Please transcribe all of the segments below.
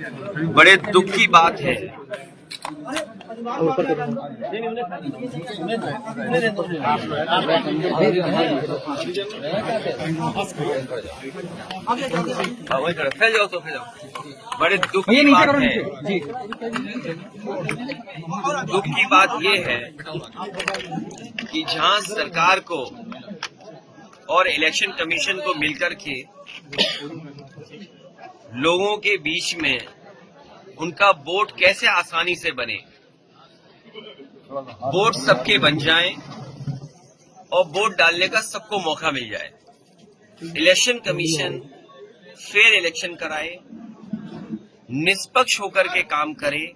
बड़े दुख की बात है बड़े दुख की बात है। दुख की बात यह है कि जहां सरकार को और इलेक्शन कमीशन को मिलकर के लोगों के बीच में उनका वोट कैसे आसानी से बने, वोट सबके बन जाएं और वोट डालने का सबको मौका मिल जाए। इलेक्शन कमीशन फेयर इलेक्शन कराए, निष्पक्ष होकर के काम करे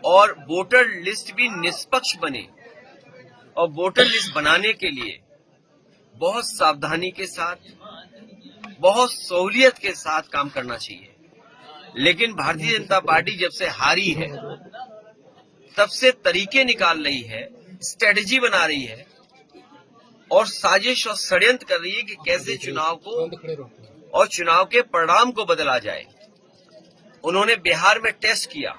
और वोटर लिस्ट भी निष्पक्ष बने। और वोटर लिस्ट बनाने के लिए बहुत सावधानी के साथ, बहुत सहूलियत के साथ काम करना चाहिए। लेकिन भारतीय जनता पार्टी जब से हारी है तब से तरीके निकाल रही है, स्ट्रेटजी बना रही है और साजिश और षड्यंत्र कर रही है कि कैसे चुनाव को और चुनाव के परिणाम को बदला जाए। उन्होंने बिहार में टेस्ट किया।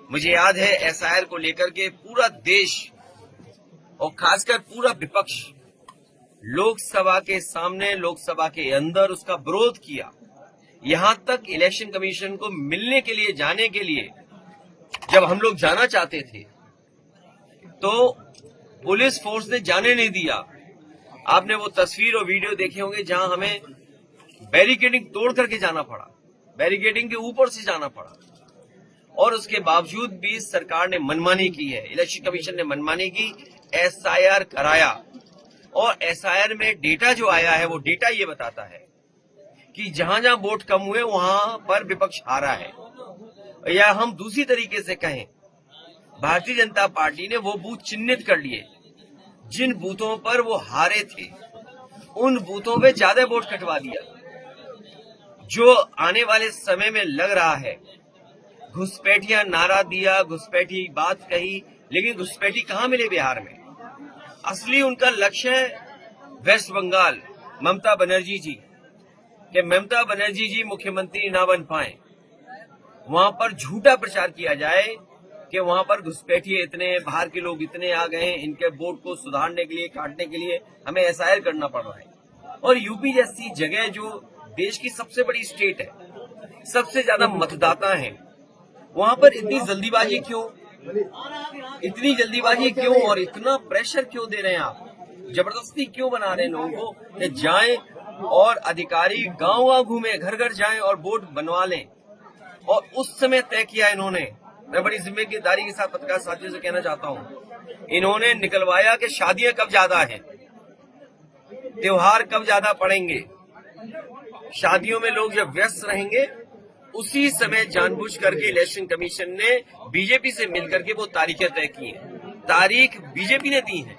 मुझे याद है एसआईआर को लेकर के पूरा देश और खासकर पूरा विपक्ष लोकसभा के सामने, लोकसभा के अंदर उसका विरोध किया। यहां तक इलेक्शन कमीशन को मिलने के लिए, जाने के लिए जब हम लोग जाना चाहते थे तो पुलिस फोर्स ने जाने नहीं दिया। आपने वो तस्वीर और वीडियो देखे होंगे जहां हमें बैरिकेडिंग तोड़ करके जाना पड़ा, बैरिकेडिंग के ऊपर से जाना पड़ा। और उसके बावजूद भी सरकार ने मनमानी की है, इलेक्शन कमीशन ने मनमानी की, एसआईआर कराया। और एसआईआर में डेटा जो आया है वो डेटा ये बताता है कि जहां जहां वोट कम हुए वहां पर विपक्ष हारा है। या हम दूसरी तरीके से कहें, भारतीय जनता पार्टी ने वो बूथ चिन्हित कर लिए जिन बूथों पर वो हारे थे, उन बूथों पे ज्यादा वोट कटवा दिया। जो आने वाले समय में लग रहा है, घुसपैठिया नारा दिया, घुसपैठी बात कही, लेकिन घुसपैठी कहां मिले बिहार में? असली उनका लक्ष्य है वेस्ट बंगाल, ममता बनर्जी जी, कि ममता बनर्जी जी मुख्यमंत्री ना बन पाए। वहां पर झूठा प्रचार किया जाए कि वहां पर घुसपैठिए इतने, बाहर के लोग इतने आ गए हैं, इनके वोट को सुधारने के लिए, काटने के लिए हमें एसआईआर करना पड़ रहा है। और यूपी जैसी जगह जो देश की सबसे बड़ी स्टेट है, सबसे ज्यादा मतदाता हैं, वहां पर इतनी जल्दीबाजी क्यों, इतनी जल्दीबाजी क्यों और इतना प्रेशर क्यों दे रहे हैं आप? जबरदस्ती क्यों बना रहे हैं लोगों को कि जाएं और अधिकारी गांव गांव घूमे, घर घर जाएं और वोट बनवा लें? और उस समय तय किया इन्होंने। मैं बड़ी जिम्मेदारी के साथ पत्रकार साथियों से कहना चाहता हूं, इन्होंने निकलवाया कि शादियां कब ज्यादा हैं, त्योहार कब ज्यादा पड़ेंगे, शादियों में लोग जब व्यस्त रहेंगे उसी समय जानबूझ करके इलेक्शन कमीशन ने बीजेपी से मिलकर के वो तारीखें तय की हैं। तारीख बीजेपी ने दी है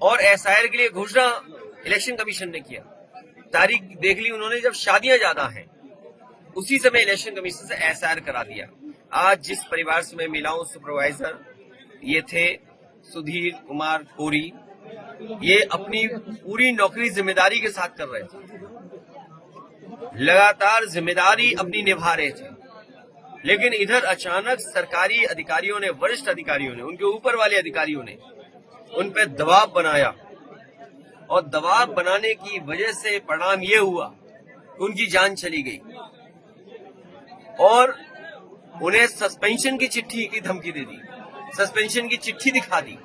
और एसआईआर के लिए घोषणा इलेक्शन कमीशन ने किया। तारीख देख ली उन्होंने जब शादियां ज्यादा हैं, उसी समय इलेक्शन कमीशन से एसआईआर करा दिया। आज जिस परिवार से मैं मिला हूं, सुपरवाइजर ये थे सुधीर कुमार कोरी, ये अपनी पूरी नौकरी जिम्मेदारी के साथ कर रहे थे, लगातार जिम्मेदारी अपनी निभा रहे थे। लेकिन इधर अचानक सरकारी अधिकारियों ने, वरिष्ठ अधिकारियों ने, उनके ऊपर वाले अधिकारियों ने उन पर दबाव बनाया और दबाव बनाने की वजह से परिणाम ये हुआ कि उनकी जान चली गई और उन्हें सस्पेंशन की चिट्ठी की धमकी दे दी, सस्पेंशन की चिट्ठी दिखा दी।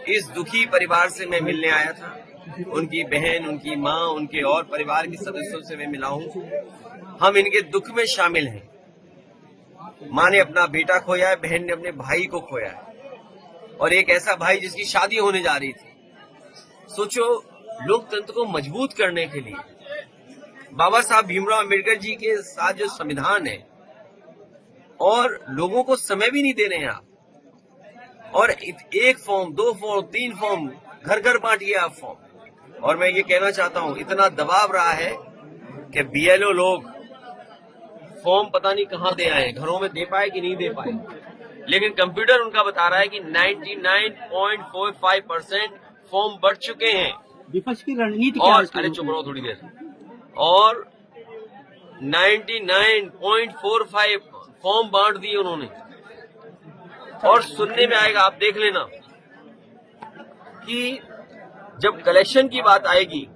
इस दुखी परिवार से मैं मिलने आया था, उनकी बहन, उनकी माँ, उनके और परिवार के सदस्यों से मैं मिला हूं। हम इनके दुख में शामिल हैं। माँ ने अपना बेटा खोया है, बहन ने अपने भाई को खोया है, और एक ऐसा भाई जिसकी शादी होने जा रही थी। सोचो, लोकतंत्र को मजबूत करने के लिए बाबा साहब भीमराव अम्बेडकर जी के साथ जो संविधान है, और लोगों को समय भी नहीं दे रहे हैं आप, और एक फॉर्म, 2 फॉर्म, 3 फॉर्म घर घर बांटिए आप फॉर्म। और मैं ये कहना चाहता हूं, इतना दबाव रहा है कि बीएलओ लोग फॉर्म पता नहीं कहां दे आए, घरों में दे पाए कि नहीं दे पाए, लेकिन कंप्यूटर उनका बता रहा है कि 99.45% फॉर्म बढ़ चुके हैं। विपक्ष की रणनीति और अरे चुप रहो थोड़ी देर। और 99.45 फॉर्म बांट दिए उन्होंने। और सुनने में आएगा, आप देख लेना, कि जब कलेक्शन की बात आएगी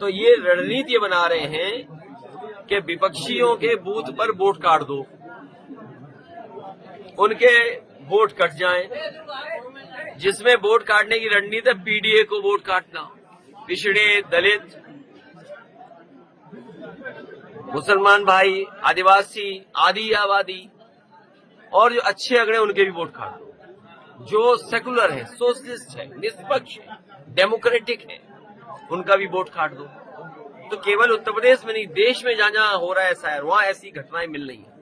तो ये रणनीति बना रहे हैं कि विपक्षियों के बूथ पर वोट काट दो, उनके वोट कट जाएं, जिसमें वोट काटने की रणनीति है पीडीए को वोट काटना, पिछड़े, दलित, मुसलमान भाई, आदिवासी, आदि आबादी और जो अच्छे अगड़े उनके भी वोट काट दो। जो सेकुलर है, सोशलिस्ट है, निष्पक्ष है, डेमोक्रेटिक है, उनका भी वोट काट दो। तो केवल उत्तर प्रदेश में नहीं, देश में जहां जहां हो रहा है ऐसा है, वहां ऐसी घटनाएं मिल रही हैं।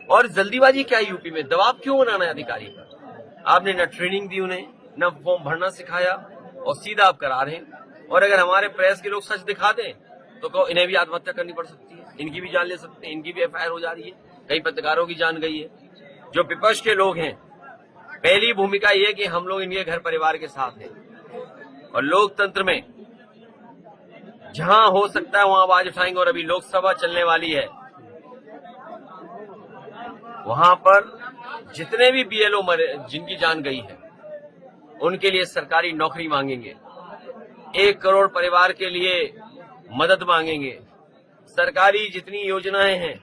और जल्दीबाजी क्या है यूपी में? दबाव क्यों बनाना है अधिकारी पर? आपने न ट्रेनिंग दी उन्हें, न फॉर्म भरना सिखाया, और सीधा आप करा रहे हैं। और अगर हमारे प्रेस के लोग सच दिखा दें तो कहो इन्हें भी आत्महत्या करनी पड़ सकती है, इनकी भी जान ले सकते हैं, इनकी भी एफआईआर हो जा रही है, कई पत्रकारों की जान गई है। जो विपक्ष के लोग हैं, पहली भूमिका ये कि हम लोग इनके घर परिवार के साथ हैं, और लोकतंत्र में जहां हो सकता है वहां आवाज उठाएंगे। और अभी लोकसभा चलने वाली है, वहां पर जितने भी बीएलओ मरे, जिनकी जान गई है, उनके लिए सरकारी नौकरी मांगेंगे, 1 करोड़ परिवार के लिए मदद मांगेंगे। सरकारी जितनी योजनाएं हैं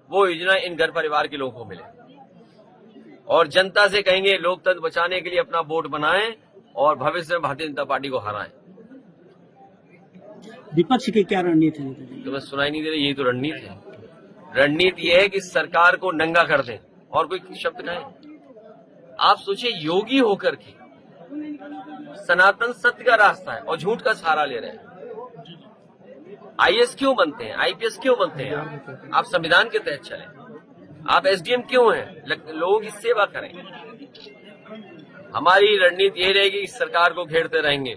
वो योजना इन घर परिवार के लोगों को मिले, और जनता से कहेंगे लोकतंत्र बचाने के लिए अपना वोट बनाएं और भविष्य में भारतीय जनता पार्टी को हराएं। विपक्ष की क्या रणनीति है? तो मैं सुनाई नहीं दे रही, यही तो रणनीति है। रणनीति यह है कि सरकार को नंगा कर दें, और कोई शब्द कहें। आप सोचिए, योगी होकर के सनातन सत्य का रास्ता है और झूठ का सहारा ले रहे हैं। आईएएस क्यों बनते हैं, आईपीएस क्यों बनते हैं? आप संविधान के तहत चलें। आप एसडीएम क्यों हैं? लोगों की सेवा करें। हमारी रणनीति ये रहेगी कि सरकार को घेरते रहेंगे।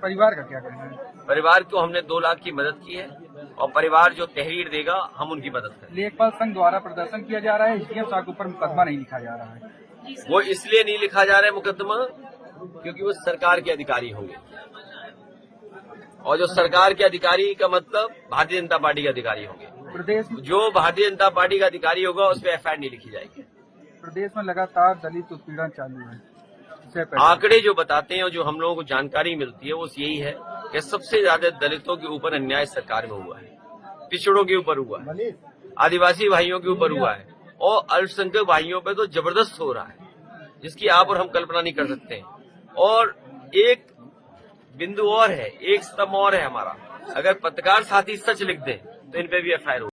परिवार का क्या कहना है? परिवार को हमने 2 लाख की मदद की है, और परिवार जो तहरीर देगा हम उनकी मदद करेंगे। लेखपाल संघ द्वारा प्रदर्शन किया जा रहा है, एसडीएम साहब के ऊपर मुकदमा नहीं लिखा जा रहा है। वो इसलिए नहीं लिखा जा रहा है मुकदमा क्योंकि वो सरकार के अधिकारी होंगे, और जो सरकार के अधिकारी का मतलब भारतीय जनता पार्टी के अधिकारी होंगे। प्रदेश जो भारतीय जनता पार्टी का अधिकारी होगा उस पर एफआईआर नहीं लिखी जाएगी। प्रदेश में लगातार दलित उत्पीड़न चालू है। आंकड़े जो बताते हैं और जो हम लोगों को जानकारी मिलती है वो यही है कि सबसे ज्यादा दलितों के ऊपर अन्याय सरकार में हुआ है, पिछड़ों के ऊपर हुआ है, आदिवासी भाइयों के ऊपर हुआ है, और अल्पसंख्यक भाइयों पे तो जबरदस्त हो रहा है, जिसकी आप और हम कल्पना नहीं कर सकते। और एक बिंदु और है, एक स्तंभ और है हमारा, अगर पत्रकार साथी सच लिख दें तो इन पे भी एफआईआर